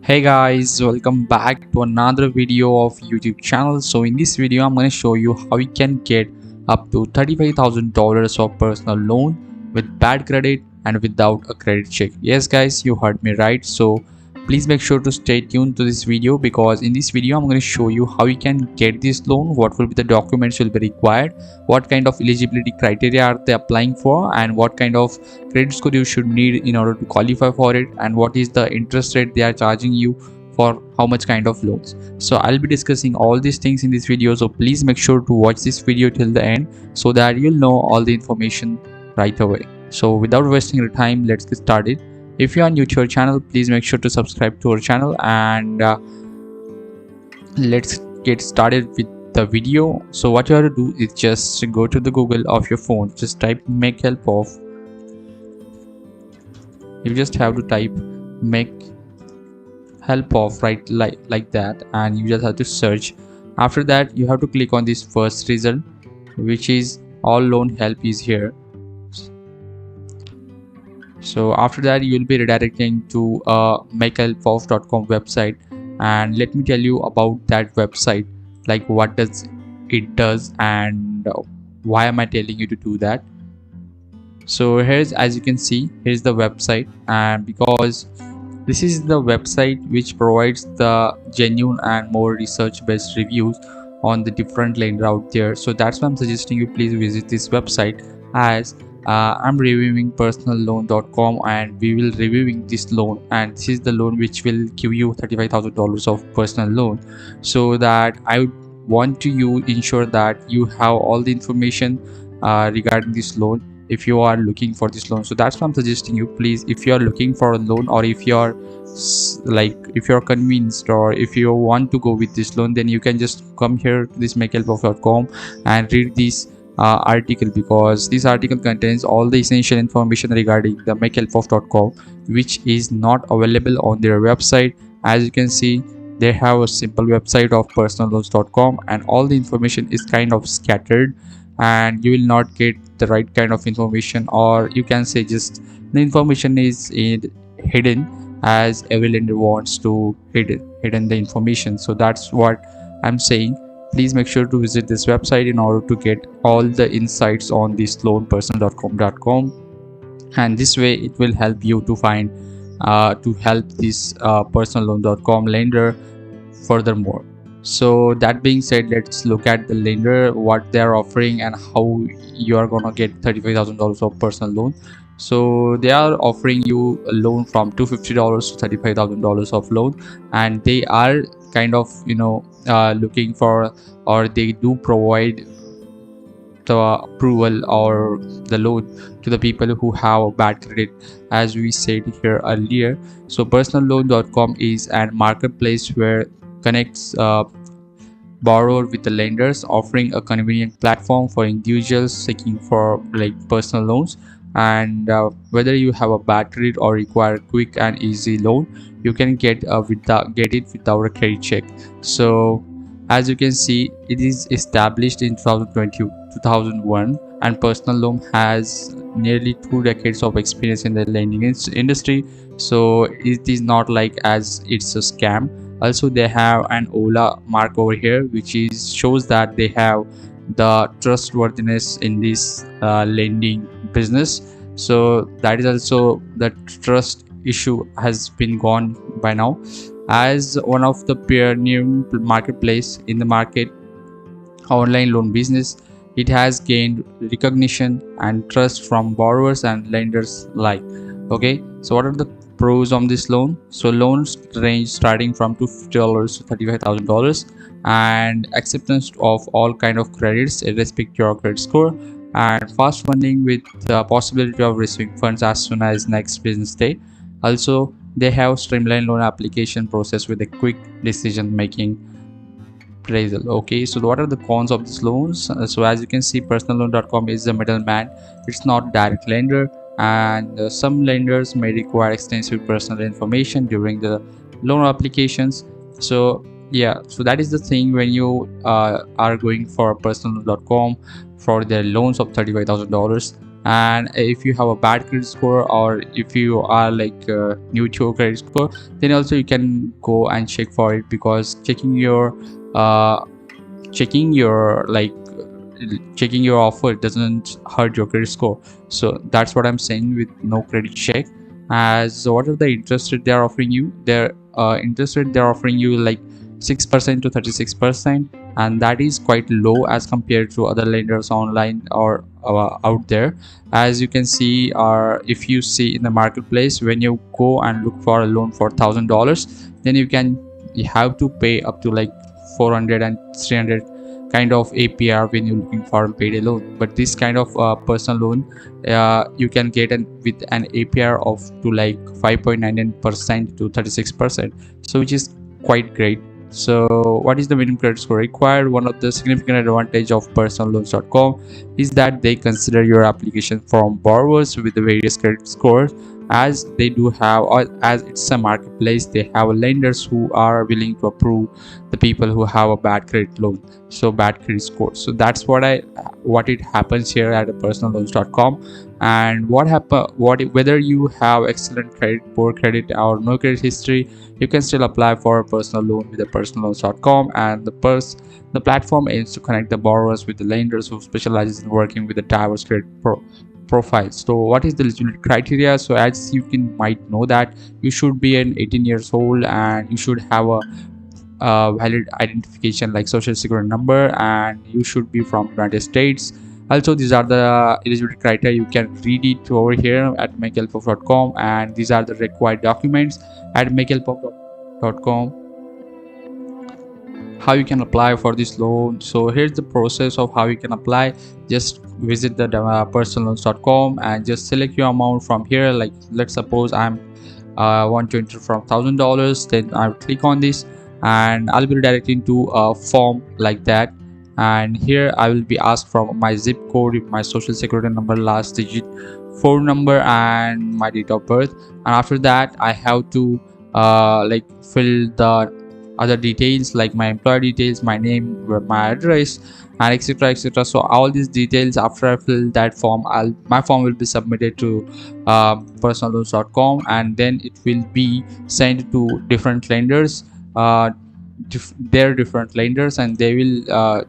Hey guys, welcome back to another video of YouTube channel. So in this video I'm going to show you how you can get up to $35,000 of personal loan with bad credit and without a credit check. Yes guys, you heard me right. So please make sure to stay tuned to this video, because in this video I'm going to show you how you can get this loan, what will be the documents will be required, what kind of eligibility criteria are they applying for, and what kind of credit score you should need in order to qualify for it, and what is the interest rate they are charging you for how much kind of loans. So I'll be discussing all these things in this video, so please make sure to watch this video till the end so that you'll know all the information right away. So without wasting your time, let's get started. If you are new to our channel, please make sure to subscribe to our channel, and let's get started with the video. So what you have to do is just go to the Google of your phone, just type make help of. You just have to type make help of, right, like that, and you just have to search. After that you have to click on this first result, which is all loan help is here. So after that you will be redirecting to makehelpof.com website, and let me tell you about that website, like what does it does, and why am I telling you to do that. So here's, as you can see, here's the website, and because this is the website which provides the genuine and more research based reviews on the different lender out there, so that's why I'm suggesting you please visit this website, as I'm reviewing personalloan.com, and we will reviewing this loan, and this is the loan which will give you $35,000 of personal loan. So that I would want to you ensure that you have all the information regarding this loan if you are looking for this loan. So that's why I'm suggesting you please, if you are looking for a loan, or if you are if you're convinced, or if you want to go with this loan, then you can just come here to this makehelpof.com and read this article, because this article contains all the essential information regarding the makehelpof.com, which is not available on their website. As you can see, they have a simple website of personalloans.com, and all the information is kind of scattered, and you will not get the right kind of information, or you can say just the information is hidden, as every lender wants to hidden the information. So that's what I'm saying. Please make sure to visit this website in order to get all the insights on this loan personal.com, and this way it will help you to find to help this personalloan.com lender furthermore. So that being said, let's look at the lender, what they're offering, and how you are gonna get $35,000 of personal loan. So they are offering you a loan from $250 to $35,000 of loan, and they are kind of looking for, or they do provide the approval or the loan to the people who have a bad credit, as we said here earlier. So personalloan.com is a marketplace where connects borrower with the lenders, offering a convenient platform for individuals seeking for personal loans. And whether you have a bad credit or require quick and easy loan, you can get it without a credit check. So as you can see, it is established in 2001, and personal loan has nearly 2 decades of experience in the lending industry. So it is not like as it's a scam. Also, they have an Ola mark over here, which is shows that they have the trustworthiness in this lending business. So that is also, the trust issue has been gone by now. As one of the pioneer marketplace in the market online loan business, it has gained recognition and trust from borrowers and lenders alike. Okay, so what are the pros on this loan? So loans range starting from $250 to $35,000, and acceptance of all kind of credits irrespective of your credit score, and fast funding with the possibility of receiving funds as soon as next business day. Also, they have streamlined loan application process with a quick decision making appraisal. Okay, so what are the cons of these loans? So as you can see, personalloan.com is a middleman. It's not direct lender, and some lenders may require extensive personal information during the loan applications. So yeah, so that is the thing when you are going for personalloan.com for their loans of $35,000. And if you have a bad credit score, or if you are like new to your credit score, then also you can go and check for it, because uh, checking your like checking your offer doesn't hurt your credit score. So that's what I'm saying with no credit check. As what are the interest rate they are offering you? Their interest rate they're offering you like 6% to 36%, and that is quite low as compared to other lenders online or out there. As you can see, or if you see in the marketplace, when you go and look for a loan for $1,000, then you have to pay up to like 400 and 300 kind of APR when you're looking for a payday loan. But this kind of personal loan, you can get with an APR of to like 5.99% to 36%, so which is quite great. So what is the minimum credit score required? One of the significant advantage of personalloans.com is that they consider your application from borrowers with the various credit scores, as they do have, or as it's a marketplace, they have lenders who are willing to approve the people who have a bad credit loan, so bad credit score. So that's what it happens here at a personalloans.com. And whether you have excellent credit, poor credit, or no credit history, you can still apply for a personal loan with a personalloans.com. And the platform aims to connect the borrowers with the lenders who specializes in working with a diverse credit profile. So what is the eligibility criteria? So as you might know that you should be an 18 years old, and you should have a valid identification like social security number, and you should be from United States. Also, these are the eligibility criteria. You can read it over here at makehelp.com, and these are the required documents at makehelp.com, how you can apply for this loan. So here's the process of how you can apply. Just visit the personalloans.com and just select your amount from here. Like, let's suppose I'm want to enter from $1,000, then I'll click on this, and I'll be redirected into a form like that. And here I will be asked from my zip code, my social security number, last digit, phone number, and my date of birth. And after that, I have to like fill the other details like my employer details, my name, my address, and etc etc. So all these details, after I fill that form, my form will be submitted to personalloans.com, and then it will be sent to different lenders, their different lenders, and they will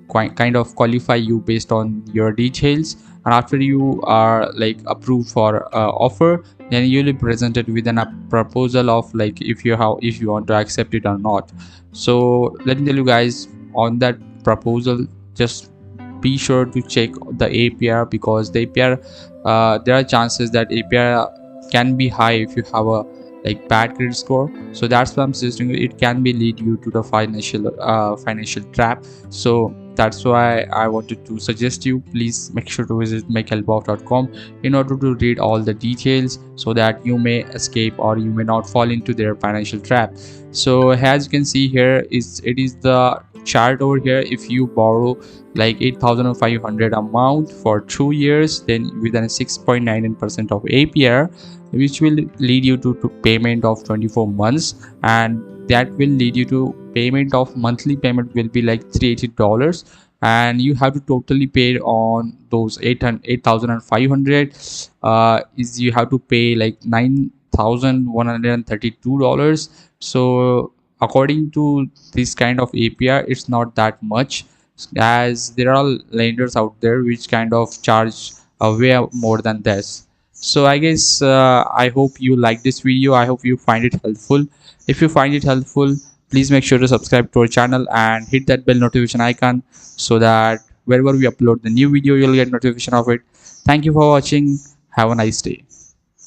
kind of qualify you based on your details. And after you are like approved for offer, then you'll be presented with a proposal of like if you want to accept it or not. So let me tell you guys, on that proposal, just be sure to check the APR, because the APR, there are chances that APR can be high if you have a like bad credit score. So that's why I'm suggesting it can be lead you to the financial trap. So that's why I wanted to suggest you, please make sure to visit makehelp.com in order to read all the details, so that you may escape or you may not fall into their financial trap. So as you can see here, it is the chart over here. If you borrow like 8,500 amount for 2 years, then within a 6.99% of APR, which will lead you to payment of 24 months, and that will lead you to payment of monthly payment will be like $380, and you have to totally pay on those 8,500 is you have to pay like $9,132. So according to this kind of APR, it's not that much, as there are lenders out there which kind of charge way more than this. So I guess I hope you like this video. I hope you find it helpful. If you find it helpful, please make sure to subscribe to our channel and hit that bell notification icon, so that wherever we upload the new video, you'll get notification of it. Thank you for watching. Have a nice day.